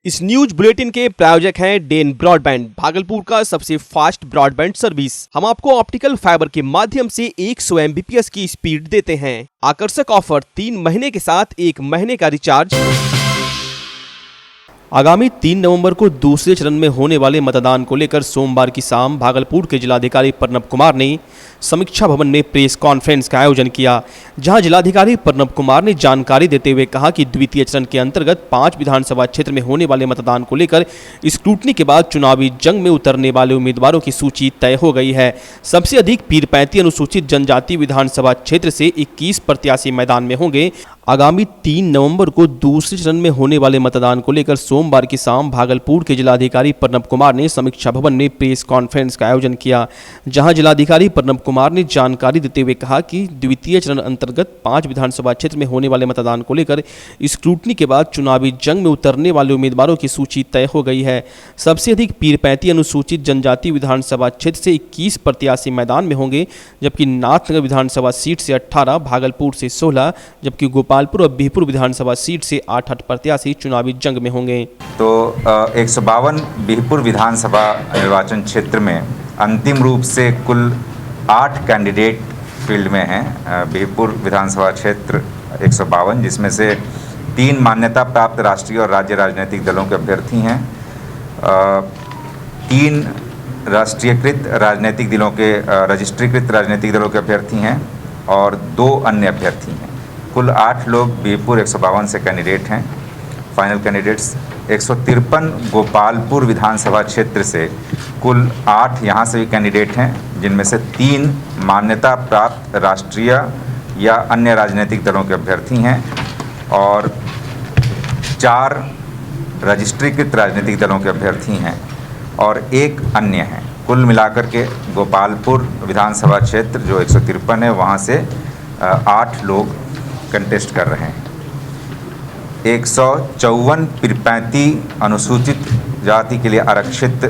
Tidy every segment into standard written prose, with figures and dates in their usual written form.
इस news bulletin के प्रायोजक हैं डेन ब्रॉडबैंड, भागलपुर का सबसे फास्ट ब्रॉडबैंड सर्विस। हम आपको ऑप्टिकल फाइबर के माध्यम से 100 Mbps की स्पीड देते हैं। आकर्षक ऑफर 3 महीने के साथ 1 महीने का रिचार्ज। आगामी 3 नवंबर को दूसरे चरण में होने वाले मतदान को लेकर सोमवार की शाम भागलपुर के जिलाधिकारी प्रणब कुमार ने समीक्षा भवन में प्रेस कॉन्फ्रेंस का आयोजन किया, जहां जिलाधिकारी प्रणब कुमार ने जानकारी देते हुए कहा कि द्वितीय चरण के अंतर्गत 5 विधानसभा क्षेत्र में होने वाले मतदान को लेकर स्क्रूटनी के बाद चुनावी जंग में उतरने वाले उम्मीदवारों की सूची तय हो गई है। सबसे अधिक पीरपैंती अनुसूचित जनजाति विधानसभा क्षेत्र से 21 प्रत्याशी मैदान में होंगे। आगामी 3 नवंबर को दूसरे चरण में होने वाले मतदान को लेकर सोमवार की शाम भागलपुर के जिलाधिकारी प्रणब कुमार ने समीक्षा भवन में प्रेस कॉन्फ्रेंस का आयोजन किया, जहां जिलाधिकारी प्रणब कुमार ने जानकारी देते हुए कहा कि द्वितीय चरण अंतर्गत 5 विधानसभा क्षेत्र में होने वाले मतदान को लेकर स्क्रूटनी के बाद चुनावी जंग में उतरने वाले उम्मीदवारों की सूची तय हो गई है। सबसे अधिक पीरपैंती अनुसूचित जनजाति विधानसभा क्षेत्र से 21 प्रत्याशी मैदान में होंगे, जबकि नाथनगर विधानसभा सीट से 18, भागलपुर से 16, जबकि गोपालपुर और बिहपुर विधानसभा सीट से 8 प्रत्याशी चुनावी जंग में होंगे। तो 152 बिहपुर विधानसभा निर्वाचन क्षेत्र में अंतिम रूप से कुल 8 कैंडिडेट फील्ड में हैं। बिहपुर विधानसभा क्षेत्र 152, जिसमें से 3 मान्यता प्राप्त राष्ट्रीय और राज्य राजनीतिक दलों के अभ्यर्थी हैं, 3 राष्ट्रीयकृत राजनीतिक दलों के रजिस्ट्रीकृत राजनीतिक दलों के अभ्यर्थी हैं और 2 अन्य अभ्यर्थी हैं। कुल 8 लोग बिहपुर 152 से कैंडिडेट हैं। फाइनल कैंडिडेट्स 153 गोपालपुर विधानसभा क्षेत्र से कुल 8 यहाँ से भी कैंडिडेट हैं, जिनमें से 3 मान्यता प्राप्त राष्ट्रीय या अन्य राजनीतिक दलों के अभ्यर्थी हैं और 4 रजिस्ट्रीकृत राजनीतिक दलों के अभ्यर्थी हैं और 1 अन्य हैं। कुल मिलाकर के गोपालपुर विधानसभा क्षेत्र जो 153 है, वहाँ से 8 लोग कंटेस्ट कर रहे हैं। 154 पीरपैंती अनुसूचित जाति के लिए आरक्षित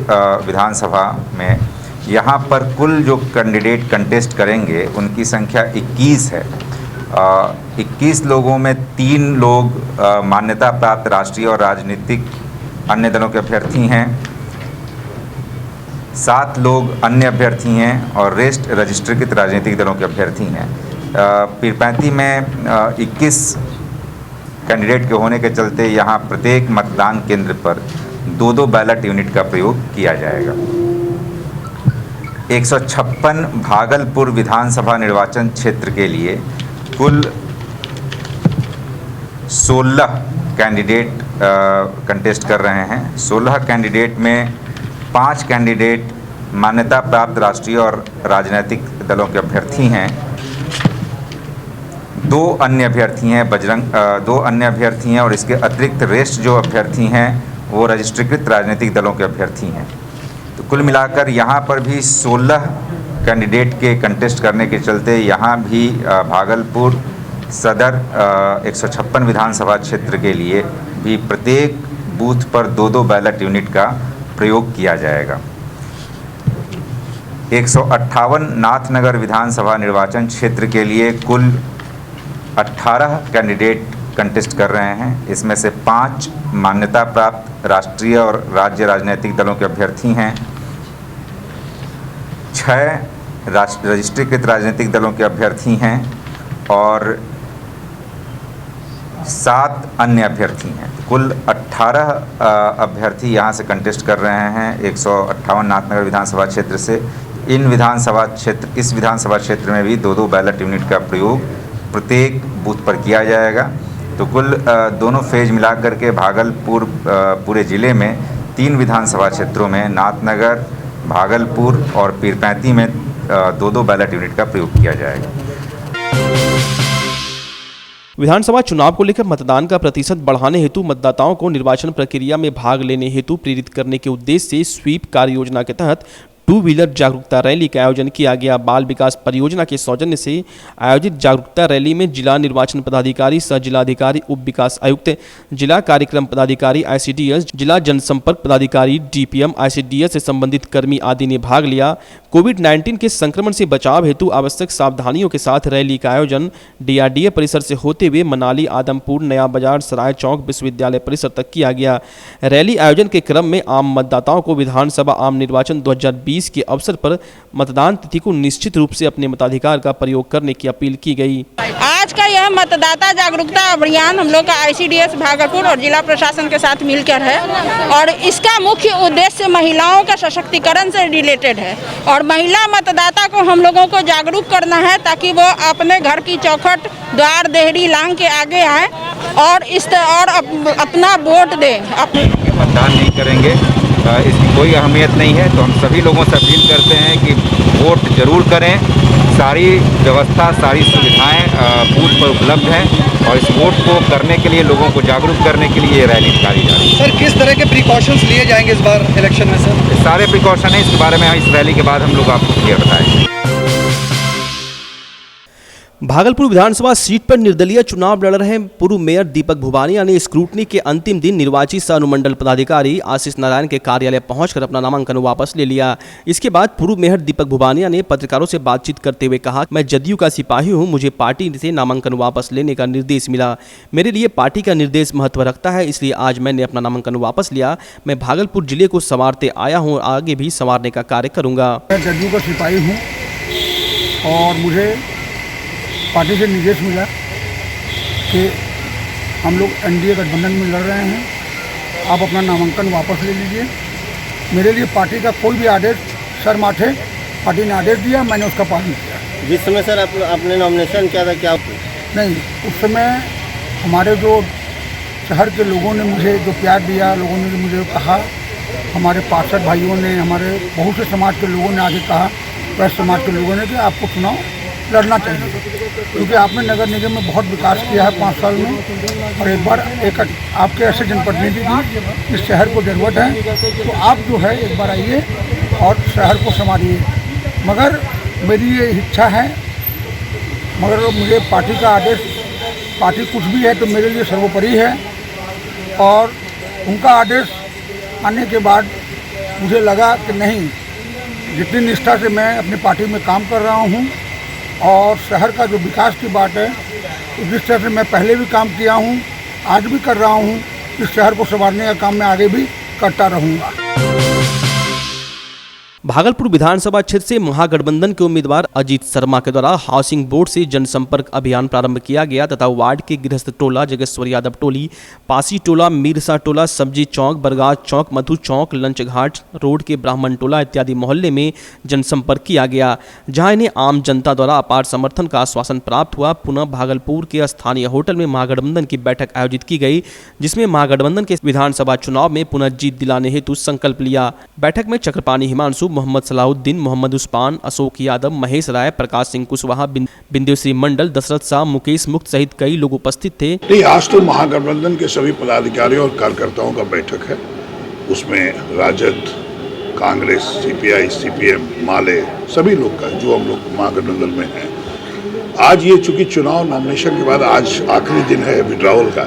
विधानसभा में यहाँ पर कुल जो कैंडिडेट कंटेस्ट करेंगे उनकी संख्या 21 है। 21 लोगों में 3 लोग मान्यता प्राप्त राष्ट्रीय और राजनीतिक अन्य दलों के अभ्यर्थी हैं, 7 लोग अन्य अभ्यर्थी हैं और रेस्ट रजिस्ट्रीकृत राजनीतिक दलों के अभ्यर्थी हैं। पीरपैंती में 21 कैंडिडेट के होने के चलते यहाँ प्रत्येक मतदान केंद्र पर 2-2 बैलेट यूनिट का प्रयोग किया जाएगा। 156 भागलपुर विधानसभा निर्वाचन क्षेत्र के लिए कुल 16 कैंडिडेट कंटेस्ट कर रहे हैं। 16 कैंडिडेट में 5 कैंडिडेट मान्यता प्राप्त राष्ट्रीय और राजनीतिक दलों के अभ्यर्थी हैं, 2 अन्य अभ्यर्थी हैं 2 अन्य अभ्यर्थी हैं और इसके अतिरिक्त रेस्ट जो अभ्यर्थी हैं वो रजिस्ट्रीकृत राजनीतिक दलों के अभ्यर्थी हैं। तो कुल मिलाकर यहाँ पर भी 16 कैंडिडेट के कंटेस्ट करने के चलते यहाँ भी भागलपुर सदर 156 विधानसभा क्षेत्र के लिए भी प्रत्येक बूथ पर 2-2 बैलेट यूनिट का प्रयोग किया जाएगा। 158 नाथनगर विधानसभा निर्वाचन क्षेत्र के लिए कुल 18 कैंडिडेट कंटेस्ट कर रहे हैं। इसमें से 5 मान्यता प्राप्त राष्ट्रीय और राज्य राजनीतिक दलों के अभ्यर्थी हैं, 6 रजिस्ट्रीकृत राजनीतिक दलों के अभ्यर्थी हैं और 7 अन्य अभ्यर्थी हैं। कुल 18 अभ्यर्थी यहाँ से कंटेस्ट कर रहे हैं 158 नाथनगर विधानसभा क्षेत्र से। इस विधानसभा क्षेत्र में भी 2-2 बैलेट यूनिट का प्रयोग प्रत्येक बूथ पर किया जाएगा। तो कुल दोनों फेज मिलाकर के भागलपुर पूरे ज़िले में 3 विधानसभा क्षेत्रों में नाथनगर, भागलपुर और पीरपैंती में 2-2 बैलेट यूनिट का प्रयोग किया जाएगा। विधानसभा चुनाव को लेकर मतदान का प्रतिशत बढ़ाने हेतु मतदाताओं को निर्वाचन प्रक्रिया में भाग लेने हेतु प्रेरित करने के उद्देश्य से स्वीप कार्य योजना के तहत टू व्हीलर जागरूकता रैली का आयोजन किया गया। बाल विकास परियोजना के सौजन्य से आयोजित जागरूकता रैली में जिला निर्वाचन पदाधिकारी सह जिलाधिकारी, उप विकास आयुक्त, जिला कार्यक्रम पदाधिकारी ICDS, जिला जनसंपर्क पदाधिकारी DPM, ICDS से संबंधित कर्मी आदि ने भाग लिया। कोविड-19 के संक्रमण से बचाव हेतु आवश्यक सावधानियों के साथ रैली का आयोजन DRDA परिसर से होते हुए मनाली, आदमपुर, नया बाजार, सराय चौक, विश्वविद्यालय परिसर तक किया गया। रैली आयोजन के क्रम में आम मतदाताओं को विधानसभा आम निर्वाचन 2020 के अवसर पर मतदान तिथि को निश्चित रूप से अपने मताधिकार का प्रयोग करने की अपील की गई। आज का यह मतदाता जागरूकता अभियान हम लोग का ICDS भागलपुर और जिला प्रशासन के साथ मिलकर है और इसका मुख्य उद्देश्य महिलाओं का सशक्तिकरण से रिलेटेड है और महिला मतदाता को हम लोगों को जागरूक करना है ताकि वो अपने घर की चौखट, द्वार, देहरी लांग के आगे आए और अपना वोट दें। मतदान नहीं करेंगे इसकी कोई अहमियत नहीं है, तो हम सभी लोगों से अपील करते हैं कि वोट जरूर करें। सारी व्यवस्था, सारी सुविधाएं बूथ पर उपलब्ध हैं और इस वोट को करने के लिए, लोगों को जागरूक करने के लिए ये रैली निकाली जा रही है। सर, किस तरह के प्रिकॉशंस लिए जाएंगे इस बार इलेक्शन में सर? सारे प्रिकॉशन हैं, इसके बारे में इस रैली के बाद हम लोग आपको क्लियर बताएंगे। भागलपुर विधानसभा सीट पर निर्दलीय चुनाव लड़ रहे पूर्व मेयर दीपक भुवानिया ने स्क्रूटनी के अंतिम दिन निर्वाचित सह अनुमंडल पदाधिकारी आशीष नारायण के कार्यालय पहुंचकर अपना नामांकन वापस ले लिया। इसके बाद पूर्व मेयर दीपक भुवानिया ने पत्रकारों से बातचीत करते हुए कहा, मैं जदयू का सिपाही हूं, मुझे पार्टी से नामांकन वापस लेने का निर्देश मिला। मेरे लिए पार्टी का निर्देश महत्व रखता है, इसलिए आज मैंने अपना नामांकन वापस लिया। मैं भागलपुर जिले को संवारते आया हूँ, आगे भी संवारने का कार्य करूँगा। मैं जदयू का सिपाही हूँ और मुझे पार्टी से निर्देश मिला कि हम लोग NDA गठबंधन में लड़ रहे हैं, आप अपना नामांकन वापस ले लीजिए। मेरे लिए पार्टी का कोई भी आदेश सर माथे पार्टी ने आदेश दिया, मैंने उसका पालन किया। जिस समय सर आपने नॉमिनेशन किया था, क्या नहीं, उस समय हमारे जो शहर के लोगों ने मुझे जो प्यार दिया, लोगों ने मुझे कहा, हमारे पार्षद भाइयों ने, हमारे बहुत से समाज के लोगों ने आगे कहा, वैश्य समाज के लोगों ने कि आपको चुनाव लड़ना चाहिए क्योंकि आपने नगर निगम में बहुत विकास किया है 5 साल में और एक बार आपके ऐसे जनप्रतिनिधि की इस शहर को ज़रूरत है, तो आप जो है एक बार आइए और शहर को संभालिए। मगर मेरी ये इच्छा है, मगर मुझे पार्टी का आदेश, पार्टी कुछ भी है तो मेरे लिए सर्वोपरि है और उनका आदेश आने के बाद मुझे लगा कि नहीं, जितनी निष्ठा से मैं अपनी पार्टी में काम कर रहा हूँ और शहर का जो विकास की बात है, तो जिस तरह से मैं पहले भी काम किया हूँ, आज भी कर रहा हूँ, इस शहर को संवारने का काम मैं आगे भी करता रहूँगा। भागलपुर विधानसभा क्षेत्र से महागठबंधन के उम्मीदवार अजीत शर्मा के द्वारा हाउसिंग बोर्ड से जनसंपर्क अभियान प्रारंभ किया गया तथा वार्ड के गृहस्थ टोला, जगेश्वर यादव टोली, पासी टोला, मीरसा टोला, सब्जी चौक, बरगाज चौक, मधु चौक, लंच घाट रोड के ब्राह्मण टोला इत्यादि मोहल्ले में जनसंपर्क किया गया, जहां इन्हें आम जनता द्वारा अपार समर्थन का आश्वासन प्राप्त हुआ। पुनः भागलपुर के स्थानीय होटल में महागठबंधन की बैठक आयोजित की गई, जिसमें महागठबंधन के विधानसभा चुनाव में पुनः जीत दिलाने हेतु संकल्प लिया। बैठक में चक्रपाणी हिमांशु, मोहम्मद सलाहुद्दीन, मोहम्मद उस्मान, अशोक यादव, महेश राय, प्रकाश सिंह कुशवाहा, बिंदेश्री मंडल, दशरथ शाह, मुकेश मुक्त सहित कई लोग उपस्थित थे। नहीं, आज तो महागठबंधन के सभी पदाधिकारियों और कार्यकर्ताओं का बैठक है। उसमें राजद, कांग्रेस, CPI, CPM, माले, सभी लोग का, जो हम लोग महागठबंधन में हैं। आज ये चूंकि चुनाव नॉमिनेशन के बाद आज आखिरी दिन है विड्रॉवल का,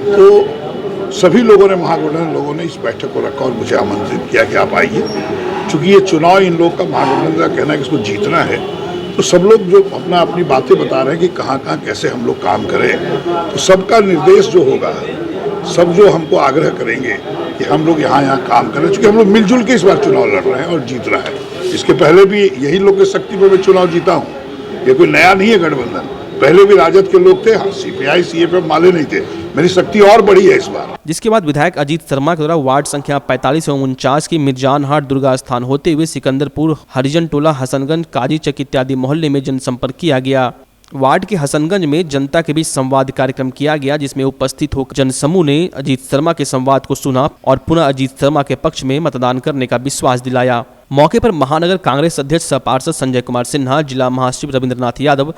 तो सभी लोगों ने, महागठबंधन लोगों ने इस बैठक को रखा और मुझे आमंत्रित किया कि आप आइए। चूंकि ये चुनाव इन लोग का, महागठबंधन का कहना है कि इसको जीतना है, तो सब लोग जो अपनी बातें बता रहे हैं कि कहाँ कहाँ कैसे हम लोग काम करें, तो सबका निर्देश जो होगा, सब जो हमको आग्रह करेंगे कि हम लोग यहाँ काम करें, क्योंकि हम लोग मिलजुल के इस बार चुनाव लड़ रहे हैं और जीतना है। इसके पहले भी यही लोग की शक्ति पर मैं चुनाव जीता हूँ, ये कोई नया नहीं है गठबंधन। पहले भी राजद के लोग थे, CPI, CPM, माले नहीं थे। मेरी शक्ति और बढ़ी है इस बार। जिसके बाद विधायक अजीत शर्मा के द्वारा वार्ड संख्या 45 एवं 49 की मिर्जान हाट दुर्गा स्थान होते हुए सिकंदरपुर, हरिजन टोला, हसनगंज, काजी चक इत्यादि मोहल्ले में जनसंपर्क किया गया। वार्ड के हसनगंज में जनता के बीच संवाद कार्यक्रम किया गया, जिसमें उपस्थित होकर जनसमूह ने अजीत शर्मा के संवाद को सुना और पुनः अजीत शर्मा के पक्ष में मतदान करने का विश्वास दिलाया। मौके पर महानगर कांग्रेस अध्यक्ष सह पार्षद संजय कुमार सिन्हा, जिला महासचिव रविंद्रनाथ यादव,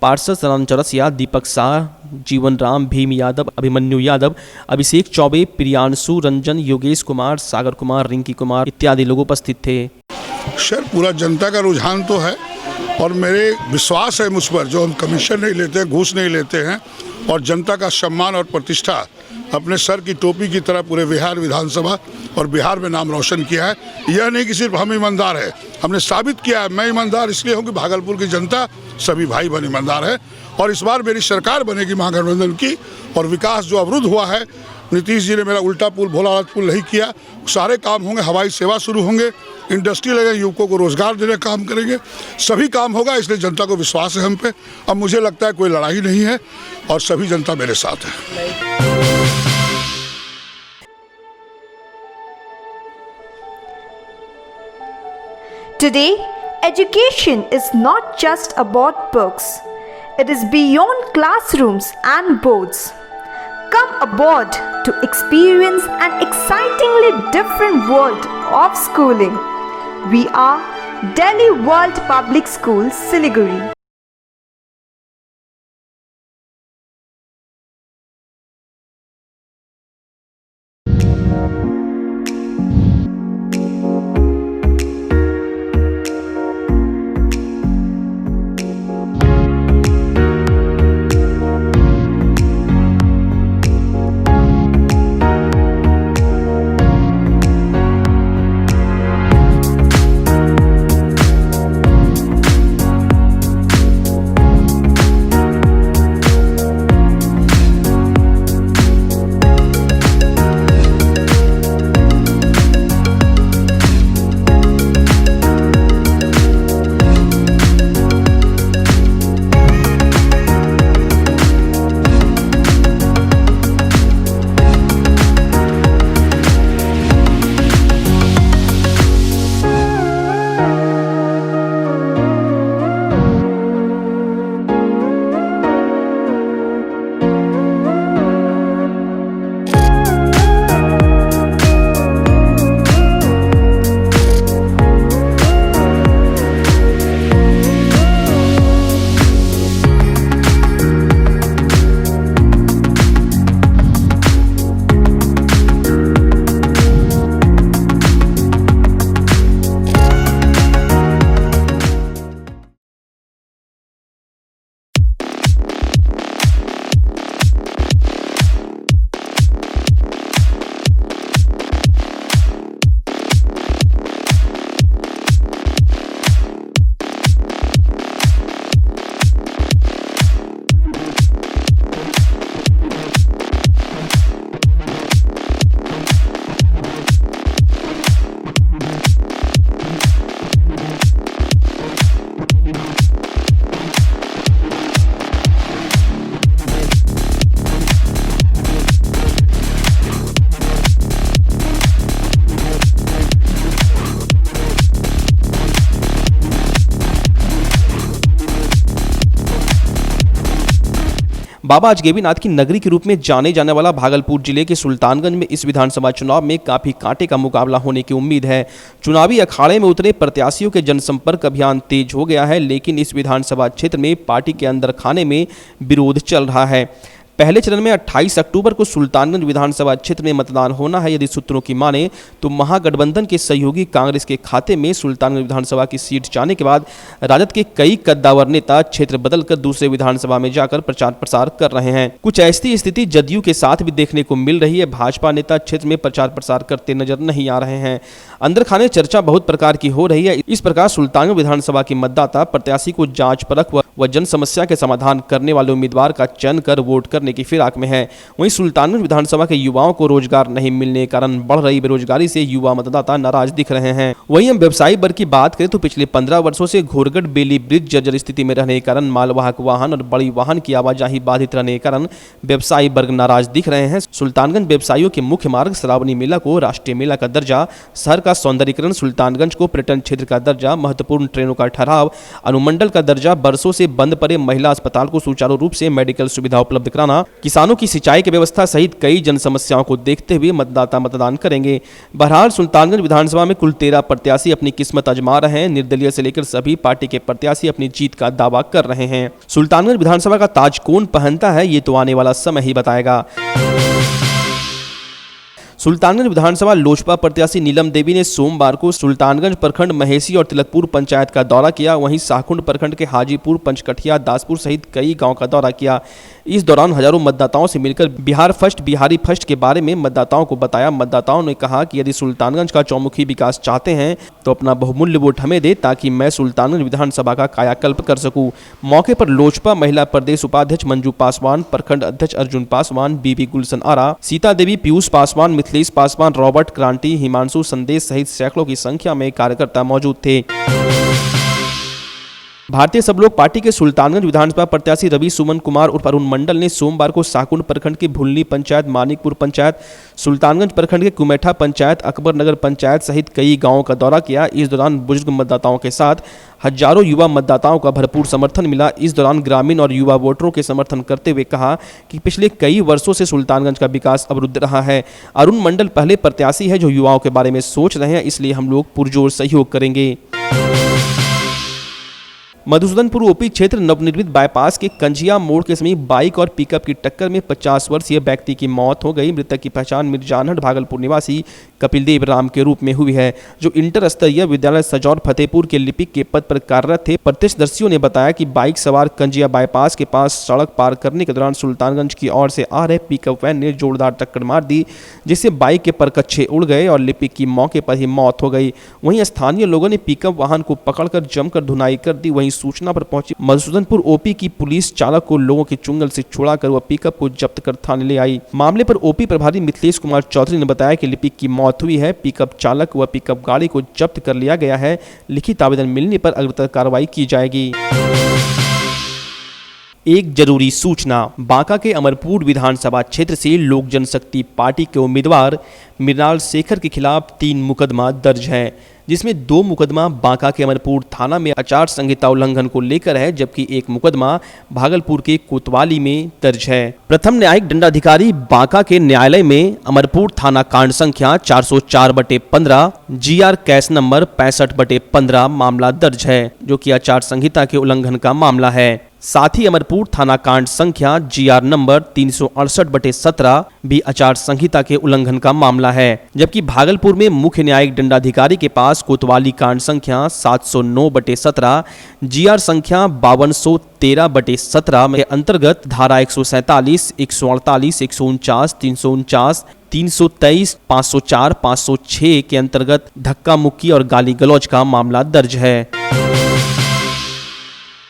पार्षद सदानंद चौरसिया, दीपक शाह, जीवन राम, भीम यादव, अभिमन्यु यादव, अभिषेक चौबे, प्रियांशु रंजन, योगेश कुमार, सागर कुमार, रिंकी कुमार इत्यादि लोग उपस्थित थे। सर पूरा जनता का रुझान तो है और मेरे विश्वास है मुझ पर, जो हम कमीशन नहीं लेते, घूस नहीं लेते हैं और जनता का सम्मान और प्रतिष्ठा अपने सर की टोपी की तरह पूरे बिहार विधानसभा और बिहार में नाम रोशन किया है। यह नहीं कि सिर्फ हम ईमानदार है, हमने साबित किया है। मैं ईमानदार इसलिए हूँ कि भागलपुर की जनता, सभी भाई बहन ईमानदार है और इस बार मेरी सरकार बनेगी महागठबंधन की। और विकास जो अवरुद्ध हुआ है, नीतीश जी ने मेरा उल्टा पुल, भोलानाथ पुल नहीं किया, सारे काम होंगे। हवाई सेवा शुरू होंगे, इंडस्ट्री लगे, युवकों को रोजगार देने का काम करेंगे, सभी काम होगा। इसलिए जनता को विश्वास है हम पे। अब मुझे लगता है कोई लड़ाई नहीं है और सभी जनता मेरे साथ है। Today, education is not just about books. It is beyond classrooms and boards. Come aboard to experience an excitingly different world of schooling. We are Delhi World Public School, Siliguri. बाबा अजगैबीनाथ की नगरी के रूप में जाने जाने वाला भागलपुर जिले के सुल्तानगंज में इस विधानसभा चुनाव में काफी कांटे का मुकाबला होने की उम्मीद है। चुनावी अखाड़े में उतरे प्रत्याशियों के जनसंपर्क अभियान तेज हो गया है, लेकिन इस विधानसभा क्षेत्र में पार्टी के अंदर खाने में विरोध चल रहा है। पहले चरण में 28 अक्टूबर को सुल्तानगंज विधानसभा क्षेत्र में मतदान होना है। यदि सूत्रों की माने तो महागठबंधन के सहयोगी कांग्रेस के खाते में सुल्तानगंज विधानसभा की सीट जाने के बाद राजद के कई कद्दावर नेता क्षेत्र बदलकर दूसरे विधानसभा में जाकर प्रचार प्रसार कर रहे हैं। कुछ ऐसी स्थिति जदयू के साथ भी देखने को मिल रही है। भाजपा नेता क्षेत्र में प्रचार प्रसार करते नजर नहीं आ रहे हैं। अंदर खाने चर्चा बहुत प्रकार की हो रही है। इस प्रकार सुल्तानगंज विधानसभा की मतदाता प्रत्याशी को जांच परख व जन समस्या के समाधान करने वाले उम्मीदवार का चयन कर वोट करने की फिराक में है। वहीं सुल्तानगंज विधानसभा के युवाओं को रोजगार नहीं मिलने के कारण बढ़ रही बेरोजगारी से युवा मतदाता नाराज दिख रहे हैं। वहीं हम व्यवसायी वर्ग की बात करें तो पिछले 15 वर्षों से घोरगढ़ बेली ब्रिज जर्जर स्थिति में रहने के कारण मालवाहक वाहन और बड़ी वाहन की आवाजाही बाधित रहने के कारण व्यवसायी वर्ग नाराज दिख रहे हैं। सुल्तानगंज व्यवसायियों के मुख्य मार्ग श्रावणी मेला को राष्ट्रीय मेला का दर्जा, शहर का सौंदर्यीकरण, सुल्तानगंज को पर्यटन क्षेत्र का दर्जा, महत्वपूर्ण ट्रेनों का ठहराव, अनुमंडल का दर्जा, बरसों से बंद पड़े महिला अस्पताल को सुचारू रूप से मेडिकल सुविधा उपलब्ध कराना, किसानों की सिंचाई की व्यवस्था सहित कई जन समस्याओं को देखते हुए मतदाता मतदान करेंगे। बहरहाल सुल्तानगंज विधानसभा में कुल 13 प्रत्याशी अपनी किस्मत आजमा रहे हैं। निर्दलीय से लेकर सभी पार्टी के प्रत्याशी अपनी जीत का दावा कर रहे हैं। सुल्तानगंज विधानसभा का ताज कौन पहनता है, ये तो आने वाला समय ही बताएगा। सुल्तानगंज विधानसभा लोजपा प्रत्याशी नीलम देवी ने सोमवार को सुल्तानगंज प्रखंड महेसी और तिलकपुर पंचायत का दौरा किया। वहीं शाहकुंड प्रखंड के हाजीपुर, पंचकठिया, दासपुर सहित कई गांव का दौरा किया। इस दौरान हजारों मतदाताओं से मिलकर बिहार फर्स्ट, बिहारी फर्स्ट के बारे में मतदाताओं को बताया। मतदाताओं ने कहा कि यदि सुल्तानगंज का चौमुखी विकास चाहते हैं तो अपना बहुमूल्य वोट हमें दे, ताकि मैं सुल्तानगंज विधानसभा का कायाकल्प कर सकूं। मौके पर लोजपा महिला प्रदेश उपाध्यक्ष मंजू पासवान, प्रखंड अध्यक्ष अर्जुन पासवान, बीबी गुलशन आरा, सीता देवी, पीयूष पासवान, मिथिलेश पासवान, रॉबर्ट क्रांति, हिमांशु संदेश सहित सैकड़ों की संख्या में कार्यकर्ता मौजूद थे। भारतीय सब लोग पार्टी के सुल्तानगंज विधानसभा प्रत्याशी रवि सुमन कुमार उर्फ अरुण मंडल ने सोमवार को शाहकुंड प्रखंड के भुलनी पंचायत, मानिकपुर पंचायत, सुल्तानगंज प्रखंड के कुमेठा पंचायत, अकबर नगर पंचायत सहित कई गांवों का दौरा किया। इस दौरान बुजुर्ग मतदाताओं के साथ हजारों युवा मतदाताओं का भरपूर समर्थन मिला। इस दौरान ग्रामीण और युवा वोटरों के समर्थन करते हुए कहा कि पिछले कई वर्षों से सुल्तानगंज का विकास अवरुद्ध रहा है। अरुण मंडल पहले प्रत्याशी है जो युवाओं के बारे में सोच रहे हैं, इसलिए हम लोग पुरजोर सहयोग करेंगे। मधुसूदनपुर ओपी क्षेत्र नवनिर्मित बाईपास के कंजिया मोड़ के समीप बाइक और पिकअप की टक्कर में 50 वर्षीय व्यक्ति की मौत हो गई। मृतक की पहचान मिर्जानहट भागलपुर निवासी कपिल देव राम के रूप में हुई है, जो इंटर स्तरीय विद्यालय सजौर फतेहपुर के लिपिक के पद पर कार्यरत थे। प्रत्यक्षदर्शियों ने बताया कि बाइक सवार कंजिया बाईपास के पास सड़क पार करने के दौरान सुल्तानगंज की ओर से आ रहे पिकअप वैन ने जोरदार टक्कर मार दी, जिससे बाइक के परकच्छे उड़ गए और लिपिक की मौके पर ही मौत हो गई। वहीं स्थानीय लोगों ने पिकअप वाहन को पकड़कर जमकर धुनाई कर दी। वहीं सूचना पर पहुंची मधुसूदनपुर ओपी की पुलिस चालक को लोगों के चुंगल से छुड़ाकर वह पिकअप को जब्त कर थाने ले आई। मामले पर ओपी प्रभारी मिथिलेश कुमार चौधरी ने बताया कि लिपिक की मौत हुई है। पिकअप चालक व पिकअप गाड़ी को जब्त कर लिया गया है। लिखित आवेदन मिलने पर अग्रतर कार्रवाई की जाएगी। एक जरूरी सूचना, बांका के अमरपुर विधानसभा क्षेत्र से लोक जनशक्ति पार्टी के उम्मीदवार मृणाल शेखर के खिलाफ 3 मुकदमा दर्ज है, जिसमें 2 मुकदमा बांका के अमरपुर थाना में आचार संहिता उल्लंघन को लेकर है, जबकि 1 मुकदमा भागलपुर के कोतवाली में दर्ज है। प्रथम न्यायिक दंडाधिकारी बांका के न्यायालय में अमरपुर थाना कांड संख्या 404/15 GR केस नंबर 65/15 मामला दर्ज है, जो कि आचार संहिता के उल्लंघन का मामला है। साथ ही अमरपुर थाना कांड संख्या GR नंबर 368/17 भी आचार संहिता के उल्लंघन का मामला है, जबकि भागलपुर में मुख्य न्यायिक दंडाधिकारी के पास कोतवाली कांड संख्या 709/17 GR संख्या 5213/17 के अंतर्गत धारा 147, 148, 149, 349, 323, 504, 506 के अंतर्गत धक्का मुक्की और गाली गलौज का मामला दर्ज है।